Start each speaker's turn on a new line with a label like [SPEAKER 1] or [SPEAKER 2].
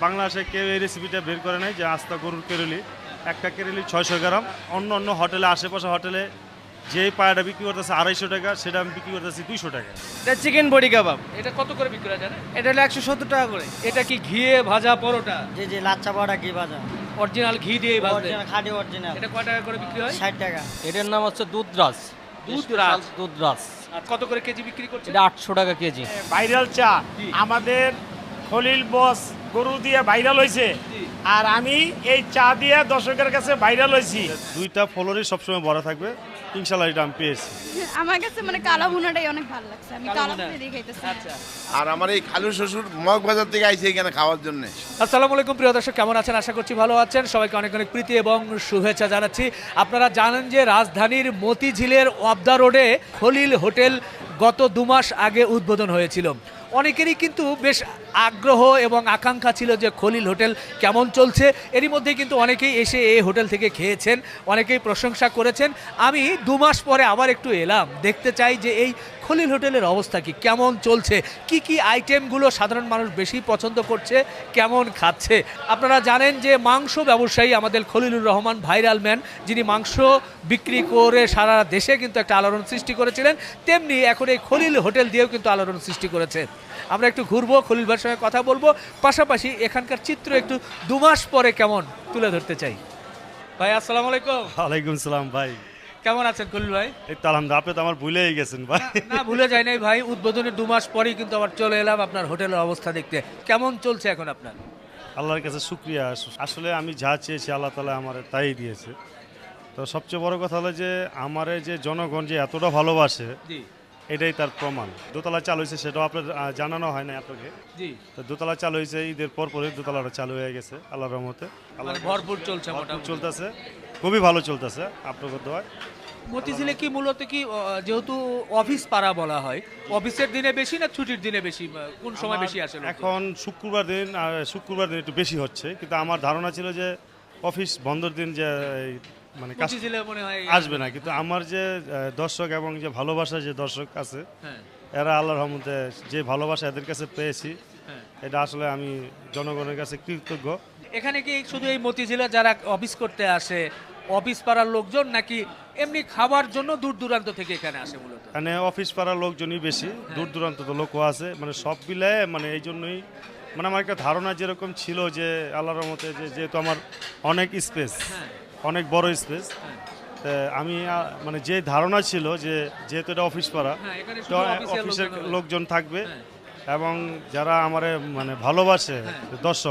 [SPEAKER 1] বাংলাদেশে কেউ এই রেসিপিটা বের করে নাই যে আস্তা গরুর কেরলি, একটা কেরলি 600 গ্রাম। অন্য অন্য হোটেলে, আশেপাশে হোটেলে যেই পায়াটা বিক্রি করতেছে 250 টাকা, সেটা আমি বিক্রি করতেছি 200 টাকা।
[SPEAKER 2] এটা চিকেন বডি কাবাব,
[SPEAKER 3] এটা কত করে বিক্রি হয় জানেন?
[SPEAKER 2] এটা হলো 170 টাকা করে।
[SPEAKER 3] এটা কি ঘিয়ে ভাজা পরোটা?
[SPEAKER 4] জি জি, লাচ্চা পড়া ঘি ভাজা,
[SPEAKER 3] অরিজিনাল ঘি দিয়ে ভাজবে?
[SPEAKER 4] অরিজিনাল খাঁটি অরিজিনাল।
[SPEAKER 3] এটা কয় টাকা করে বিক্রি হয়?
[SPEAKER 4] 60 টাকা।
[SPEAKER 5] এটার নাম হচ্ছে দুধরাজ।
[SPEAKER 3] দুধরাজ।
[SPEAKER 5] দুধরাজ
[SPEAKER 3] আর কত করে কেজি বিক্রি করছে?
[SPEAKER 5] এটা 800 টাকা কেজি।
[SPEAKER 6] ভাইরাল চা
[SPEAKER 3] জি।
[SPEAKER 6] আমাদের খলিল বস গরু দিয়ে ভাইরাল হয়েছে,
[SPEAKER 3] জি।
[SPEAKER 6] আর আমি এই চা দিয়ে দর্শকের কাছে ভাইরাল হয়েছি।
[SPEAKER 1] দুইটা ফলোরই সবসময় ভরা থাকবে, ইনশাল্লাহ এটা আমি পেয়েছি।
[SPEAKER 7] আমার কাছে মানে কালা ভুনাটাই অনেক ভালো লাগছে, আমি
[SPEAKER 3] কালো
[SPEAKER 7] কালা
[SPEAKER 3] ভুনা?
[SPEAKER 7] ভুনা দিয়ে খাইতেছি।
[SPEAKER 3] আচ্ছা।
[SPEAKER 8] আর আমার এই খালু শ্বশুর মগবাজার থেকে আইছে এখানে খাওয়ার জন্য।
[SPEAKER 3] আসসালামু আলাইকুম প্রিয় দর্শক, কেমন আছেন? আশা করছি ভালো আছেন। সবাইকে অনেক অনেক প্রীতি এবং শুভেচ্ছা জানাচ্ছি। আপনারা জানেন যে রাজধানীর মতিঝিলের ওয়াবদা রোডে খলিল হোটেল গত 2 মাস আগে উদ্বোধন হয়েছিল। অনেকেরই কিন্তু বেশ আগ্রহ এবং আকাঙ্ক্ষা ছিল যে খলিল হোটেল কেমন চলছে। এরই মধ্যে কিন্তু অনেকেই এসে এই হোটেল থেকে খেয়েছেন, অনেকেই প্রশংসা করেছেন। আমি 2 মাস পরে আবার একটু এলাম, দেখতে চাই যে এই খলিল হোটেলের অবস্থা কি, কেমন চলছে, কি কি আইটেমগুলো সাধারণ মানুষ বেশি পছন্দ করছে, কেমন খাচ্ছে। আপনারা জানেন যে মাংস ব্যবসায়ী আমাদের খলিলুর রহমান ভাইরাল ম্যান, যিনি মাংস বিক্রি করে সারা দেশে কিন্তু একটা আলোড়ন সৃষ্টি করেছিলেন, তেমনি এখন এই খলিল হোটেল দিয়েও কিন্তু আলোড়ন সৃষ্টি করেছে। আমরা একটু ঘুরবো, খলিল ভাইয়ের সঙ্গে কথা বলবো, পাশাপাশি এখানকার চিত্র একটু 2 মাস পরে কেমন তুলে ধরতে চাই। ভাই আসসালামু আলাইকুম।
[SPEAKER 1] ওয়ালাইকুম সালাম ভাই,
[SPEAKER 3] কেমন আছেন খলিল ভাই?
[SPEAKER 1] এই তো আলহামদুলিল্লাহ, আপনি তো আমার ভুলেই গেছেন ভাই।
[SPEAKER 3] না ভুলে যাই নাই ভাই, উদ্বোধনের 2 মাস পরেই কিন্তু আবার চলে এলাম আপনার হোটেলের অবস্থা দেখতে। কেমন চলছে এখন আপনার?
[SPEAKER 1] আল্লাহর কাছে শুক্রিয়া। আসলে আমি যা চেয়েছি আল্লাহ তাআলা আমার তাই দিয়েছে। তো সবচেয়ে বড় কথা হলো যে আমার যে জনগণ যে এতটা ভালোবাসে,
[SPEAKER 3] জি
[SPEAKER 1] এটাই তার প্রমাণ। দোতলা চালু হয়েছে, সেটাও আপনার জানানো হয় না আপনাকে।
[SPEAKER 3] জি,
[SPEAKER 1] তো দোতলা চালু হয়েছে, ঈদের পরপরই দোতলাটা চালু হয়ে গেছে আল্লাহর রহমতে।
[SPEAKER 3] মানে ভরপুর চলছে
[SPEAKER 1] ভরপুর
[SPEAKER 3] মোটামুটি।
[SPEAKER 1] চলতেছে, খুবই ভালো চলতেছে আপনাদের দোয়ায়।
[SPEAKER 3] মতিঝিলে কি মূলত কি যেহেতু অফিস পাড়া বলা হয়, অফিসের দিনে বেশি না ছুটির দিনে বেশি, কোন সময়
[SPEAKER 1] আমার
[SPEAKER 3] বেশি আসে লোকজন?
[SPEAKER 1] এখন শুক্রবার দিন, আর শুক্রবার দিন একটু বেশি হচ্ছে, কিন্তু আমার ধারণা ছিল যে অফিস বন্ধের দিন যে এই মানে
[SPEAKER 3] মতিঝিলে মনে হয়
[SPEAKER 1] আসবে না, কিন্তু আমার যে দর্শক এবং যে ভালোবাসা যে দর্শক আছে,
[SPEAKER 3] হ্যাঁ
[SPEAKER 1] এরা আল্লাহর রহমতে যে ভালোবাসা এদের কাছে পেয়েছি,
[SPEAKER 3] হ্যাঁ।
[SPEAKER 1] এটা আসলে আমি জনগণের কাছে কৃতজ্ঞ।
[SPEAKER 3] এখানে কি শুধু এই মতিঝিলে যারা অফিস করতে আসে অফিস পাড়ার লোকজন, নাকি এমনি খাবার জন্য দূর দূরান্ত থেকে এখানে আসে মূলত?
[SPEAKER 1] এখানে অফিস পাড়ার লোকজনই বেশি, দূর দূরান্ত তো লোকও আছে, মানে সব মিলে মানে এই জন্যই মানে আমার একটা ধারণা যেরকম ছিল যে আল্লাহর রহমতে যে যেহেতু আমার অনেক স্পেস, অনেক বড় স্পেস, আমি মানে যে ধারণা ছিল যে যেহেতু এটা অফিস পাড়া,
[SPEAKER 3] হ্যাঁ, এখানে
[SPEAKER 1] তো
[SPEAKER 3] শুধু অফিসের
[SPEAKER 1] অফিসের
[SPEAKER 3] লোকজন হবে।
[SPEAKER 1] লোকজন থাকবে,
[SPEAKER 3] হ্যাঁ।
[SPEAKER 1] এবং যারা আমার মানে ভালোবাসে
[SPEAKER 3] হ্যাঁ।
[SPEAKER 1] দর্শক,